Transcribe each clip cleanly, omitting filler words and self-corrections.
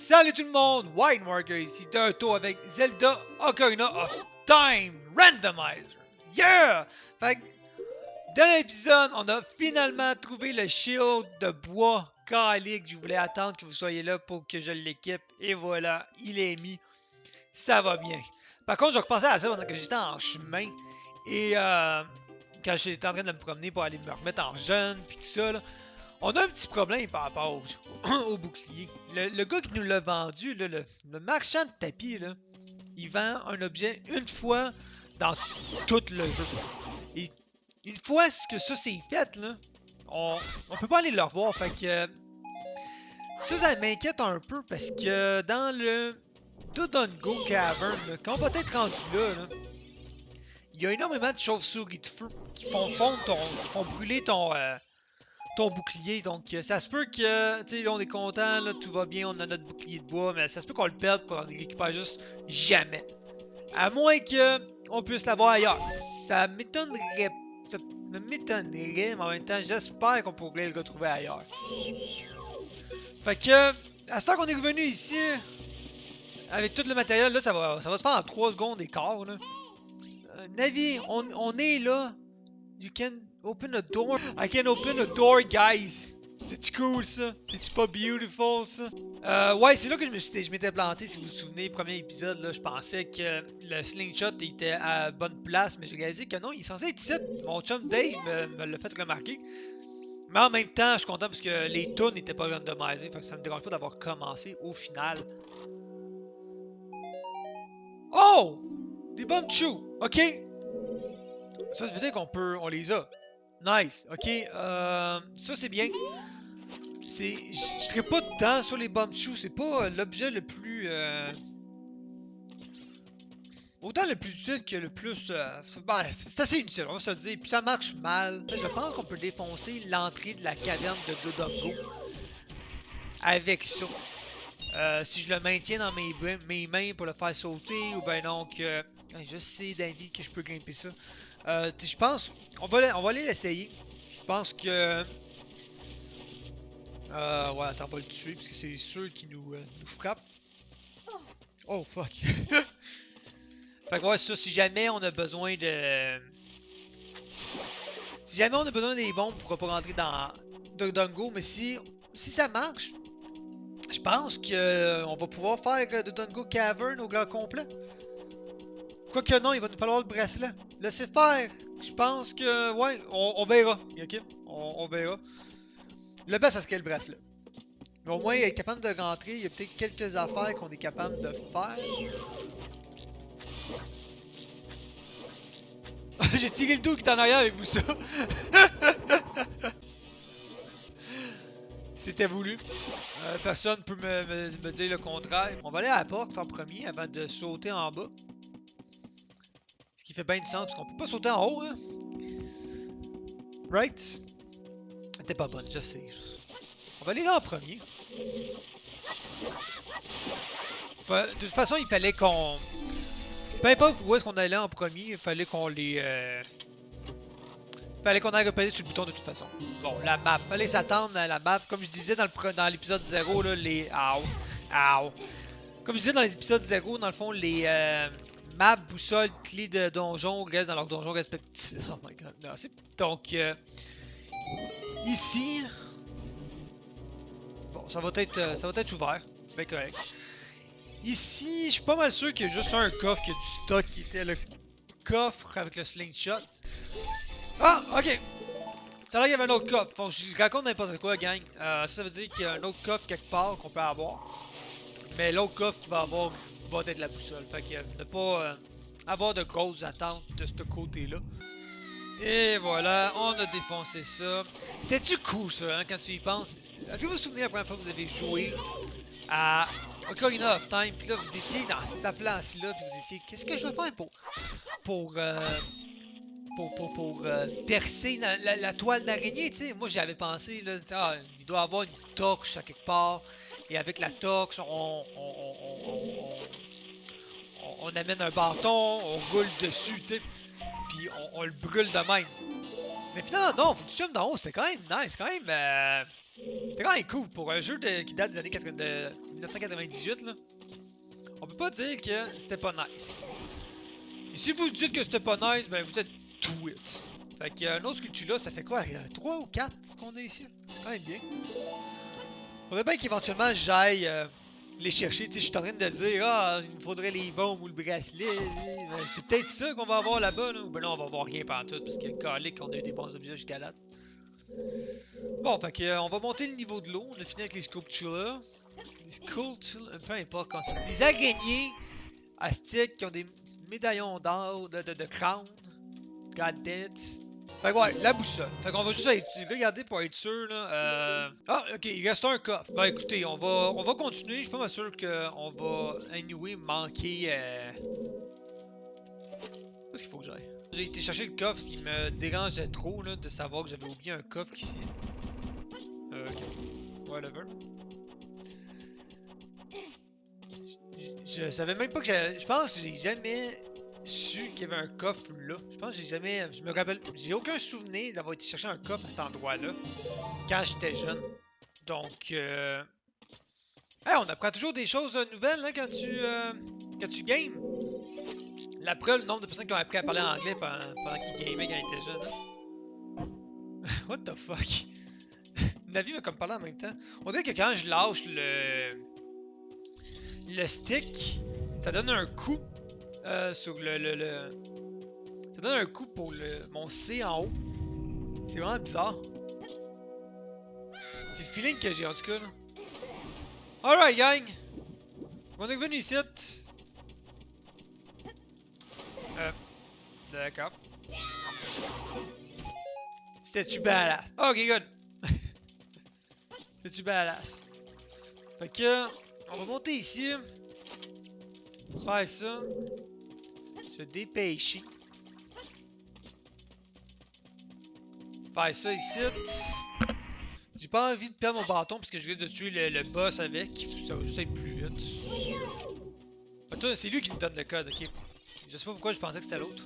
Salut tout le monde, White Marker ici, de retour avec Zelda Ocarina of Time Randomizer. Yeah! Fait que, dans l'épisode, on a finalement trouvé le shield de bois Kalik. Je voulais attendre que vous soyez là pour que je l'équipe. Et voilà, il est mis. Ça va bien. Par contre, je repensais à ça pendant que j'étais en chemin. Et quand j'étais en train de me promener pour aller me remettre en jeune, puis tout ça, là, on a un petit problème par rapport au bouclier. Le gars qui nous l'a vendu, là, le marchand de tapis, là, il vend un objet une fois dans tout le jeu. Et une fois que ça c'est fait, là, on peut pas aller le revoir. Fait que ça m'inquiète un peu parce que dans le Dodongo Cavern, là, quand on va être rendu là, il y a énormément de chauves-souris de feu qui font fondre qui font brûler ton bouclier. Donc, ça se peut que, tu sais, là, on est content, là, tout va bien, on a notre bouclier de bois, mais ça se peut qu'on le perde, qu'on le récupère juste jamais. À moins que on puisse l'avoir ailleurs. Ça m'étonnerait, mais en même temps, j'espère qu'on pourrait le retrouver ailleurs. Fait que, à ce temps qu'on est revenu ici, avec tout le matériel, là, ça va se faire en 3 secondes et quart, là. Navi, on est là. You can open a door. I can open a door, guys. C'est-tu cool, ça? C'est-tu pas beautiful, ça? Ouais, c'est là que je m'étais planté, si vous vous souvenez, premier épisode, là, je pensais que le slingshot était à bonne place, mais j'ai réalisé que non, il est censé être ici. Mon chum Dave me l'a fait remarquer. Mais en même temps, je suis content parce que les tunes n'étaient pas randomisées, fait que ça me dérange pas d'avoir commencé au final. Oh! Des bombes chew! Ok! Ça veut dire on les a. Nice, ok, ça c'est bien. Je serais pas dedans sur les bombes choux, c'est pas l'objet le plus... Autant le plus utile que le plus... c'est assez inutile, on va se le dire, puis ça marche mal. Je pense qu'on peut défoncer l'entrée de la caverne de Dodongo avec ça. Si je le maintiens dans mes mains pour le faire sauter, ou ben non que... Je sais, David, que je peux grimper ça. Je pense... On va aller l'essayer. Je pense que... ouais, attends, on va le tuer, parce que c'est sûr qu'il nous frappe. Oh, fuck. Fait que ouais, ça, si jamais on a besoin de... Si jamais on a besoin des bombes, on pourra pas rentrer dans Dodongo, mais si ça marche, je pense que on va pouvoir faire Dodongo Cavern au grand complet. Quoique non, il va nous falloir le bracelet. Laissez faire. Je pense que... Ouais, on verra. Ok? On verra. Le best, ça serait le bracelet. Mais au moins, être capable de rentrer, il y a peut-être quelques affaires qu'on est capable de faire. J'ai tiré le dos qui est en arrière avec vous ça. C'était voulu. Personne peut me dire le contraire. On va aller à la porte en premier avant de sauter en bas. Ce qui fait bien du sens parce qu'on peut pas sauter en haut, hein. Right? T'es pas bonne, je sais. On va aller là en premier. De toute façon, il fallait qu'on... Peu importe où est-ce qu'on allait en premier, il fallait qu'on les... Fallait qu'on aille repérer sur le bouton de toute façon. Bon, la map. Fallait s'attendre à la map. Comme je disais dans l'épisode 0, là, les... Ow. Comme je disais dans les épisodes 0, dans le fond, les maps, boussoles, clés de donjon restent dans leurs donjons respectifs. Oh my god. Non, donc, ici... Bon, ça va être ouvert. C'est bien correct. Ici, je suis pas mal sûr qu'il y a juste un coffre qui a du stock qui était le coffre avec le slingshot. Ah, ok! Ça a l'air qu'il y avait un autre coffre. Faut que je raconte n'importe quoi, gang. Ça veut dire qu'il y a un autre coffre quelque part qu'on peut avoir. Mais l'autre coffre qu'il va avoir va être la boussole. Fait que ne pas avoir de grosses attentes de ce côté-là. Et voilà, on a défoncé ça. C'était-tu cool ça, hein, quand tu y penses? Est-ce que vous vous souvenez la première fois que vous avez joué à Ocarina of Time, puis là vous étiez dans cette place-là, puis vous étiez, qu'est-ce que je vais faire pour percer la toile d'araignée, tu sais? Moi j'avais pensé, là, il doit y avoir une torche à quelque part, et avec la torche, on amène un bâton, on roule dessus, tu sais, puis on le brûle de même. Mais finalement, non, faut que tu jumps d'en haut, c'était quand même nice, quand même C'était quand même cool pour un jeu qui date des années 1998, là. On peut pas dire que c'était pas nice. Et si vous dites que c'était pas nice, ben vous êtes tweets. Fait que un autre sculpture là, ça fait quoi? 3 ou 4 qu'on a ici? C'est quand même bien. Faudrait bien qu'éventuellement j'aille les chercher. Tu sais, je suis en train de dire, ah, il nous faudrait les bombes ou le bracelet. Ben, c'est peut-être ça qu'on va avoir là-bas, là. Ou ben là, on va avoir rien pantoute parce que calique, on a eu des bons objets jusqu'à là. Bon, fait que, on va monter le niveau de l'eau. On a fini avec les sculptures là. Les sculptures, peu importe quand c'est. Les araignées astiques qui ont des médaillons d'or, de crown. God damn it. Fait que ouais, la boussole. Fait qu'on va juste regarder pour être sûr là. Ah, ok, il reste un coffre. Ben écoutez, on va continuer. Je suis pas mal sûr qu'on va anyway manquer. Où est-ce qu'il faut que j'aille? J'ai été chercher le coffre, ce qui me dérangeait trop là, de savoir que j'avais oublié un coffre ici. Ok. Whatever. Je savais même pas que je pense que j'ai jamais su qu'il y avait un coffre là. Je pense que j'ai jamais. Je me rappelle. J'ai aucun souvenir d'avoir été chercher un coffre à cet endroit-là quand j'étais jeune. Donc hey, on apprend toujours des choses nouvelles hein, quand tu games. La preuve, le nombre de personnes qui ont appris à parler anglais pendant qu'ils gamaient quand ils étaient jeunes. Hein. What the fuck? Navi m'a comme parlé en même temps. On dirait que quand je lâche le stick, ça donne un coup sur ça donne un coup pour mon C en haut. C'est vraiment bizarre. C'est le feeling que j'ai en tout cas. Là. Alright gang! On est revenu ici. D'accord. C'était-tu badass? Ok, good. C'était-tu badass? Fait que, on va monter ici. Faire ça. Se dépêcher. Faire ça ici. J'ai pas envie de perdre mon bâton parce que je risque de tuer le boss avec. Ça va juste être plus vite. Attends, c'est lui qui me donne le code, ok. Je sais pas pourquoi je pensais que c'était l'autre.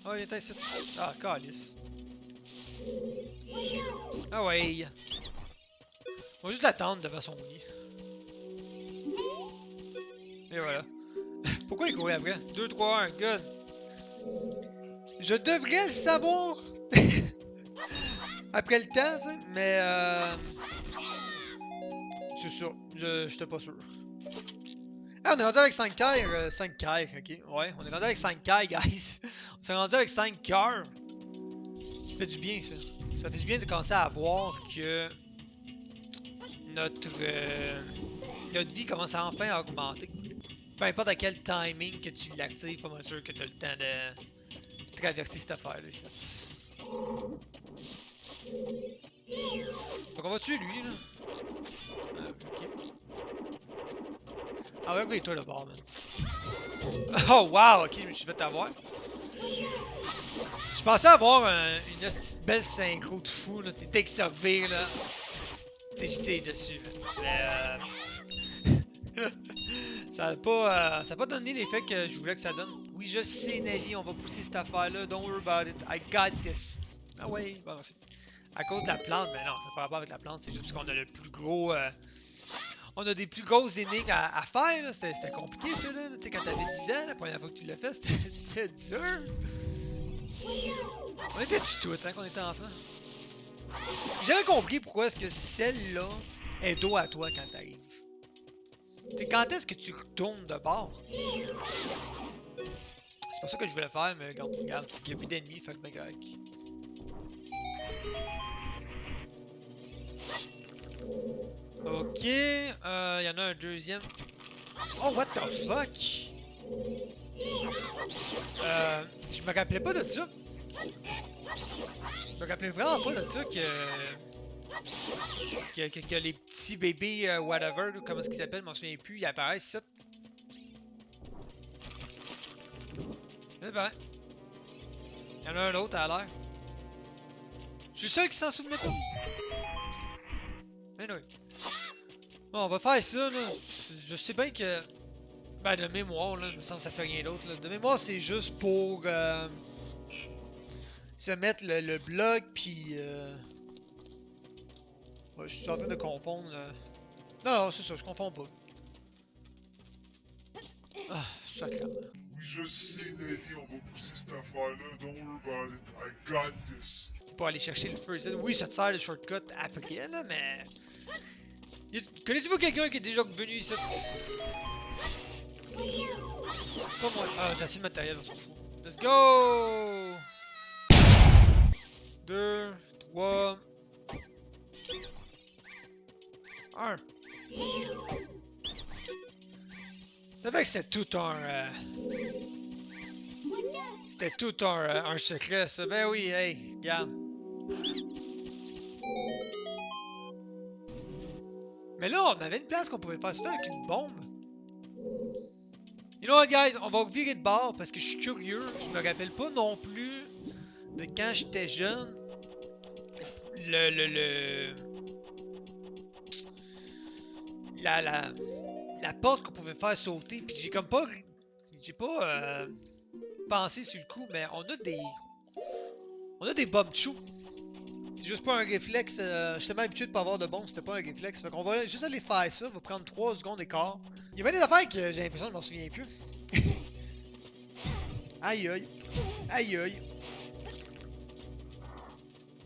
Ah, il était ici. Ah, calice. Ah ouais. On va juste l'attendre devant son lit. Et voilà. Pourquoi il courait après? 2, 3, 1, good. Je devrais le savoir! Après le temps, tu sais, mais c'est ça, j'étais pas sûr. Ah, on est rendu avec 5 cœurs, 5 cœurs, ok, ouais, on est rendu avec 5 cœurs, guys. On s'est rendu avec 5 cœurs. Ça fait du bien, ça. Ça fait du bien de commencer à voir que notre vie commence à enfin augmenter. Peu importe à quel timing que tu l'actives, pas mal sûr que tu as le temps de traverser cette affaire-là ici. Donc on va tuer lui là. Ok. Ah ouais, oui, toi le bord, man. Oh wow, ok, je me suis fait avoir. Je pensais avoir une belle synchro de fou, là, tu sais, take servir là. Tu sais, j'y tire dessus, man. Mais ça a pas donné l'effet que je voulais que ça donne. Oui, je sais, Navi, on va pousser cette affaire-là. Don't worry about it. I got this. Ah ouais, bon, c'est à cause de la plante, mais non, ça n'a pas rapport avec la plante, c'est juste qu'on a le plus gros. On a des plus grosses énigmes à faire, c'était compliqué ça là. Tu sais, quand t'avais 10 ans, la première fois que tu l'as fait, c'était dur. On était-tu tout, hein, qu'on était enfant? J'avais compris pourquoi est-ce que celle-là est dos à toi quand t'arrives. T'sais, quand est-ce que tu retournes de bord? C'est pas ça que je voulais faire, mais regarde, il y a plus d'ennemis, fait que ben correct. Ok, y en a un deuxième. Oh, what the fuck? Je me rappelais pas de ça. Je me rappelais vraiment pas de ça que les petits bébés, whatever, comment est-ce qu'ils s'appellent, je m'en souviens plus, ils apparaissent ici. Eh ben, il y en a un autre à l'air. Je suis sûr qu'ils s'en souvenaient pas. Anyway. Bon, on va faire ça, là. Je sais bien que... Ben, de mémoire, là, je me semble que ça fait rien d'autre. De mémoire, c'est juste pour... se mettre le bloc, puis... Ouais, je suis en train de confondre. Non, non, c'est ça, je confonds pas. Ah, ça clairement. Oui, je sais, Nelly, on va pousser cette affaire-là. Don't worry about it. I got this. C'est pour aller chercher le first hit. Oui, ça te sert le shortcut après, là, mais. Connaissez-vous quelqu'un qui est déjà venu ici? Pas moi. Ah, j'ai assez de matériel, on s'en fout. Let's go! 2, 3. 1. C'est vrai que c'était tout un. C'était tout un secret, ça. Ben oui, hey, regarde. Mais là, on avait une place qu'on pouvait faire ça avec une bombe. You know what, guys? On va virer de bord parce que je suis curieux. Je me rappelle pas non plus de quand j'étais jeune. La porte qu'on pouvait faire sauter. Puis j'ai comme pas. J'ai pas pensé sur le coup, mais on a des. On a des bombes chou. C'est juste pas un réflexe. Je suis tellement habitué de pas avoir de bombes, c'était pas un réflexe. Fait qu'on va juste aller faire ça. Ça va prendre 3 secondes et quart. Il y a bien des affaires que j'ai l'impression que je m'en souviens plus. Aïe aïe. Aïe aïe.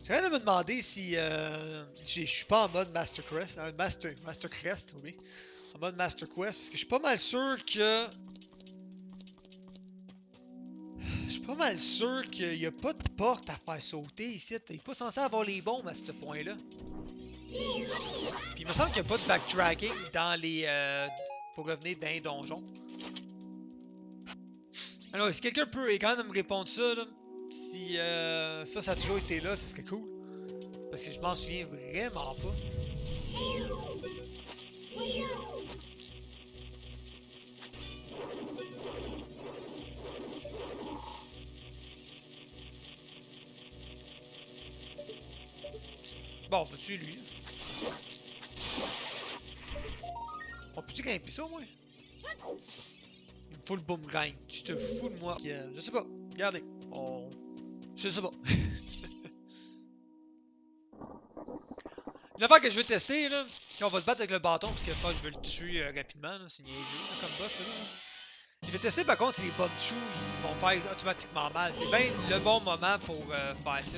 J'essaie de me demander si je suis pas en mode Master Quest. Master Crest, oui. En mode Master Quest. Parce que je suis pas mal sûr que. Je suis pas mal sûr qu'il n'y a pas de porte à faire sauter ici. T'es pas censé avoir les bombes à ce point-là. Puis il me semble qu'il n'y a pas de backtracking dans les. Pour revenir dans les donjons. Alors, si quelqu'un peut quand même me répondre ça, là, si ça a toujours été là, ça serait cool. Parce que je m'en souviens vraiment pas. Bon, faut tuer lui. On peut-tu grimper ça, moi? Il me faut le boomerang. Tu te fous de moi. Je sais pas. Regardez. Je sais pas. Une affaire que je veux tester, là. On va se battre avec le bâton parce que je veux le tuer rapidement. C'est niaiseux là, comme boss. Là. Je vais tester par contre si les bombes chou ils vont faire automatiquement mal. C'est bien le bon moment pour faire ça.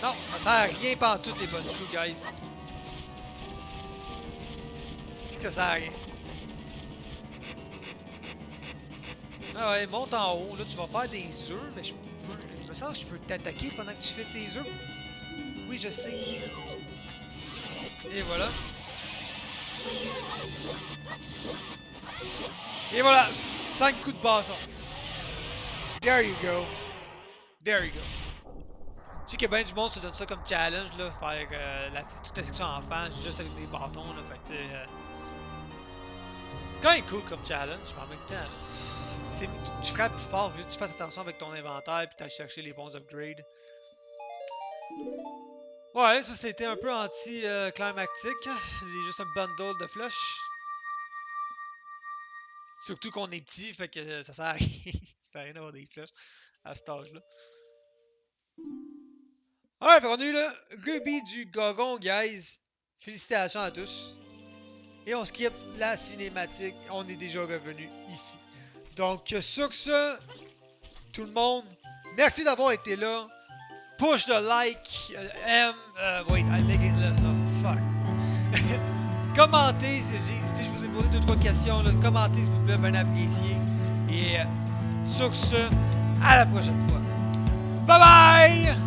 Non, ça sert à rien par toutes les bonnes choux, guys. Dis que ça sert à rien. Ah ouais, monte en haut. Là, tu vas faire des œufs, mais je me sens que je peux t'attaquer pendant que tu fais tes œufs. Oui, je sais. Et voilà. Et voilà. 5 coups de bâton. There you go. There you go. Tu sais qu'il y a bien du monde qui se donne ça comme challenge, là, faire toute la section enfant juste avec des bâtons, là, fait que c'est quand même cool comme challenge, mais en même temps, tu frappes plus fort, juste que tu fasses attention avec ton inventaire puis t'ailles chercher les bons upgrades. Ouais, ça c'était un peu anti-climactique, j'ai juste un bundle de flèches. Surtout qu'on est petit, fait que ça sert à rien, ça sert à rien d'avoir des flèches à cet âge-là. Ouais, fait qu'on a eu le rubis du Gogon, guys. Félicitations à tous. Et on skip la cinématique. On est déjà revenu ici. Donc, sur ce, tout le monde, merci d'avoir été là. Push le like, wait, I like it, oh, fuck. Commentez, je vous ai posé 2-3 questions, là. Commentez s'il vous plaît, bien apprécié. Et sur ce, à la prochaine fois. Bye bye!